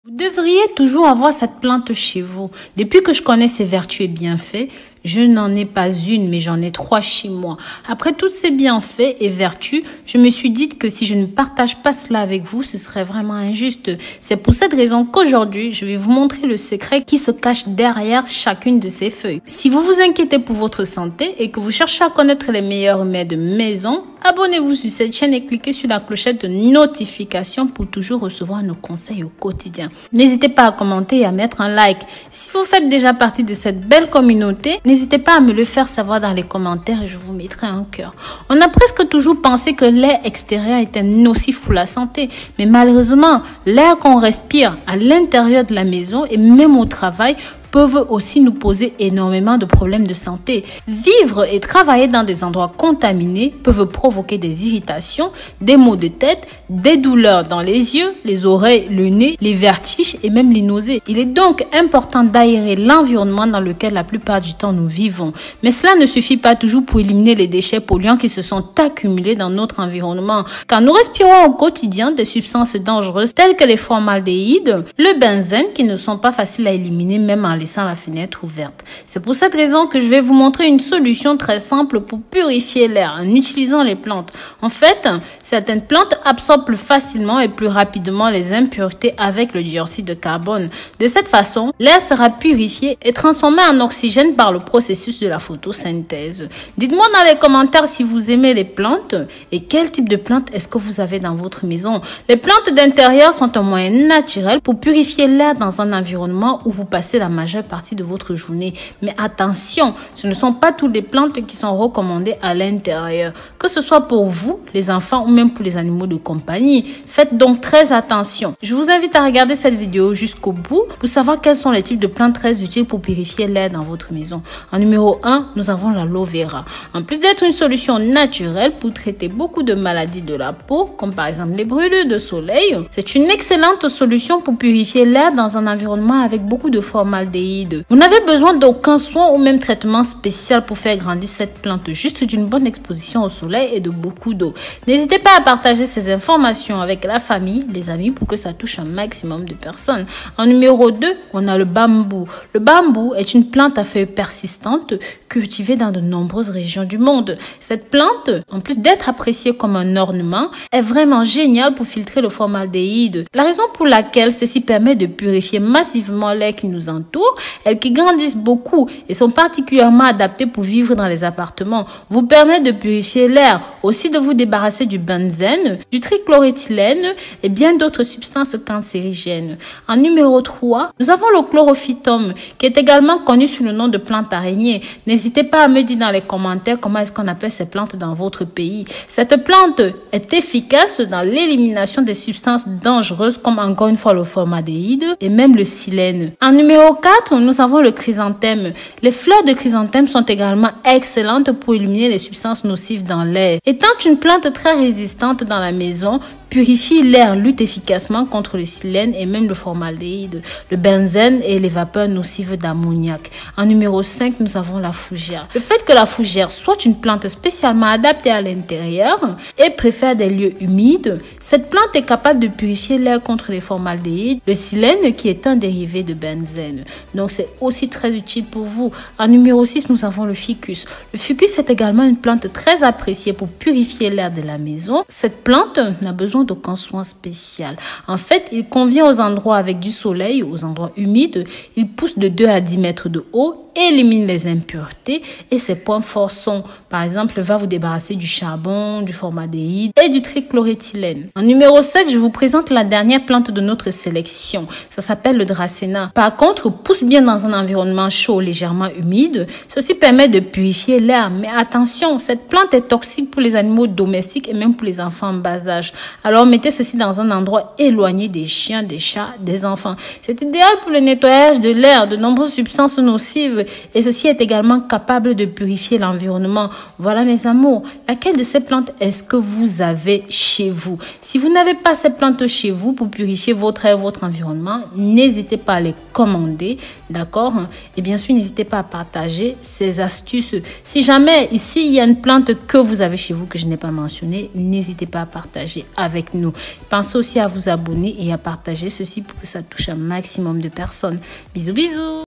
Vous devriez toujours avoir cette plante chez vous. Depuis que je connais ses vertus et bienfaits, je n'en ai pas une, mais j'en ai 3 chez moi. Après tous ces bienfaits et vertus, je me suis dit que si je ne partage pas cela avec vous, ce serait vraiment injuste. C'est pour cette raison qu'aujourd'hui, je vais vous montrer le secret qui se cache derrière chacune de ces feuilles. Si vous vous inquiétez pour votre santé et que vous cherchez à connaître les meilleurs remèdes maison, abonnez-vous sur cette chaîne et cliquez sur la clochette de notification pour toujours recevoir nos conseils au quotidien. N'hésitez pas à commenter et à mettre un like. Si vous faites déjà partie de cette belle communauté, n'hésitez pas à me le faire savoir dans les commentaires et je vous mettrai un cœur. On a presque toujours pensé que l'air extérieur était nocif pour la santé, mais malheureusement, l'air qu'on respire à l'intérieur de la maison et même au travail peuvent aussi nous poser énormément de problèmes de santé. Vivre et travailler dans des endroits contaminés peuvent provoquer des irritations, des maux de tête, des douleurs dans les yeux, les oreilles, le nez, les vertiges et même les nausées. Il est donc important d'aérer l'environnement dans lequel la plupart du temps nous vivons. Mais cela ne suffit pas toujours pour éliminer les déchets polluants qui se sont accumulés dans notre environnement. Car nous respirons au quotidien des substances dangereuses telles que les formaldéhydes, le benzène qui ne sont pas faciles à éliminer même en laissant la fenêtre ouverte. C'est pour cette raison que je vais vous montrer une solution très simple pour purifier l'air en utilisant les plantes. En fait, certaines plantes absorbent plus facilement et plus rapidement les impuretés avec le dioxyde de carbone. De cette façon, l'air sera purifié et transformé en oxygène par le processus de la photosynthèse. Dites-moi dans les commentaires si vous aimez les plantes et quel type de plantes est-ce que vous avez dans votre maison. Les plantes d'intérieur sont un moyen naturel pour purifier l'air dans un environnement où vous passez la majeure partie de votre journée. Mais attention, ce ne sont pas toutes les plantes qui sont recommandées à l'intérieur. Que ce soit pour vous, les enfants ou même pour les animaux de compagnie. Faites donc très attention. Je vous invite à regarder cette vidéo jusqu'au bout pour savoir quels sont les types de plantes très utiles pour purifier l'air dans votre maison. En numéro 1, nous avons l'aloe vera. En plus d'être une solution naturelle pour traiter beaucoup de maladies de la peau, comme par exemple les brûlures de soleil, c'est une excellente solution pour purifier l'air dans un environnement avec beaucoup de formaldéhyde. Vous n'avez besoin d'aucun soin ou même traitement spécial pour faire grandir cette plante, juste d'une bonne exposition au soleil et de beaucoup d'eau. N'hésitez pas à partager ces informations avec la famille, les amis, pour que ça touche un maximum de personnes. En numéro 2, on a le bambou. Le bambou est une plante à feuilles persistantes cultivée dans de nombreuses régions du monde. Cette plante, en plus d'être appréciée comme un ornement, est vraiment géniale pour filtrer le formaldéhyde. La raison pour laquelle ceci permet de purifier massivement l'air qui nous entoure, elles qui grandissent beaucoup et sont particulièrement adaptées pour vivre dans les appartements, vous permet de purifier l'air, aussi de vous débarrasser du benzène, du trichloréthylène et bien d'autres substances cancérigènes. En numéro 3, nous avons le chlorophytum qui est également connu sous le nom de plante araignée. N'hésitez pas à me dire dans les commentaires comment est-ce qu'on appelle ces plantes dans votre pays. Cette plante est efficace dans l'élimination des substances dangereuses comme encore une fois le formaldéhyde et même le silène. En numéro 4, nous avons le chrysanthème. Les fleurs de chrysanthème sont également excellentes pour éliminer les substances nocives dans l'air. Étant une plante très résistante dans la maison, purifie l'air, lutte efficacement contre le silène et même le formaldéhyde, le benzène et les vapeurs nocives d'ammoniac. En numéro 5, nous avons la fougère. Le fait que la fougère soit une plante spécialement adaptée à l'intérieur et préfère des lieux humides, cette plante est capable de purifier l'air contre les formaldéhydes, le silène qui est un dérivé de benzène. Donc c'est aussi très utile pour vous. En numéro 6, nous avons le ficus. Le ficus est également une plante très appréciée pour purifier l'air de la maison. Cette plante n'a besoin d'aucun soin spécial. En fait, il convient aux endroits avec du soleil, aux endroits humides. Il pousse de 2 à 10 mètres de haut, élimine les impuretés et ses points forts sont, par exemple, va vous débarrasser du charbon, du formaldéhyde et du trichloréthylène. En numéro 7, je vous présente la dernière plante de notre sélection. Ça s'appelle le dracéna. Par contre, pousse bien dans un environnement chaud, légèrement humide. Ceci permet de purifier l'air. Mais attention, cette plante est toxique pour les animaux domestiques et même pour les enfants en bas âge. Alors, mettez ceci dans un endroit éloigné des chiens, des chats, des enfants. C'est idéal pour le nettoyage de l'air, de nombreuses substances nocives et ceci est également capable de purifier l'environnement. Voilà mes amours, laquelle de ces plantes est-ce que vous avez chez vous? Si vous n'avez pas ces plantes chez vous pour purifier votre air, votre environnement, n'hésitez pas à les commander, d'accord? Et bien sûr, n'hésitez pas à partager ces astuces. Si jamais ici il y a une plante que vous avez chez vous que je n'ai pas mentionnée, n'hésitez pas à partager avec avec nous. Pensez aussi à vous abonner et à partager ceci pour que ça touche un maximum de personnes. Bisous, bisous!